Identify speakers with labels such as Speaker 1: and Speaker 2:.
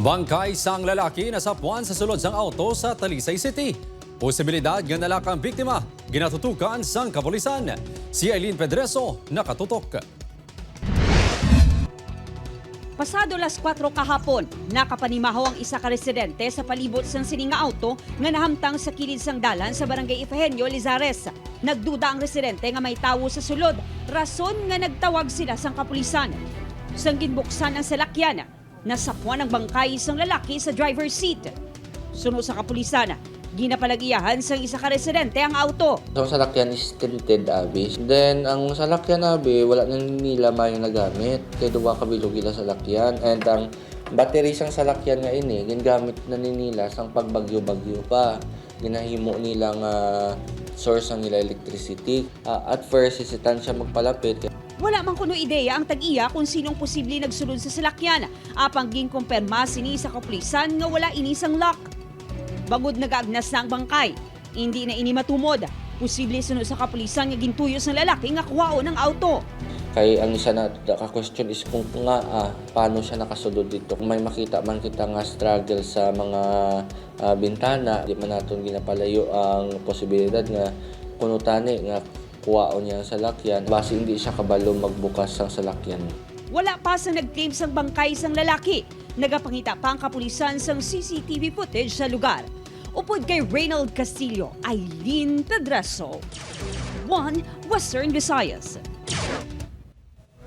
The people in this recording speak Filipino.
Speaker 1: Bangkay sang lalaki na sapuan sa sulod sang auto sa Talisay City. Posibilidad nga nalakang biktima, ginatutukan sang kapulisan. Si Eileen Pedreso, nakatutok.
Speaker 2: Pasado las 4 kahapon, nakapanimaho ang isa ka residente sa palibot sang sininga auto nga nahamtang sa kilid sang dalan sa barangay Efegenio, Lizares. Nagduda ang residente nga may tawo sa sulod, rason nga nagtawag sila sang kapulisan. Sang ginbuksan ang salakyan, nasapuan ang bangkay sang lalaki sa driver's seat. Sunod sa kapulisan, ginapalagiyahan sang isa ka residente ang auto.
Speaker 3: Ang salakyan is tinted abis. Then, ang salakyan abi, wala na nila may nagamit. Kaya duwa kabilog ila salakyan. And ang battery sang salakyan nga ini, ginagamit na nila sang pagbagyo-bagyo pa. Ginahimo nilang source ang nila electricity. At first, hesitant siya magpalapit.
Speaker 2: Wala man kuno ideya ang tag-iya kung sinong posible nagsulod sa salakyan. Apang ginkumpirma sini sa kapulisan nga wala inisang lock. Bagod nagaagnas na ang bangkay, hindi na ini matumod. Posible sunod sa kapulisan nga gintuyos ng lalaki nga kuwao ng auto.
Speaker 3: Kay ang isa na ka-question is kung nga paano siya nakasulod dito. Kung may makita man kita nga struggle sa mga bintana, di man natin ginapalayo ang posibilidad nga kuno tani nga kuwaon niya ang salakyan. Base hindi siya kabalo magbukas ang salakyan.
Speaker 2: Wala pa sa nag-claim sang bangkay sang lalaki. Nagapangita pa ang kapulisan sang CCTV footage sa lugar. Upod kay Reynald Castillo, Eileen Pedreso, One Western Visayas.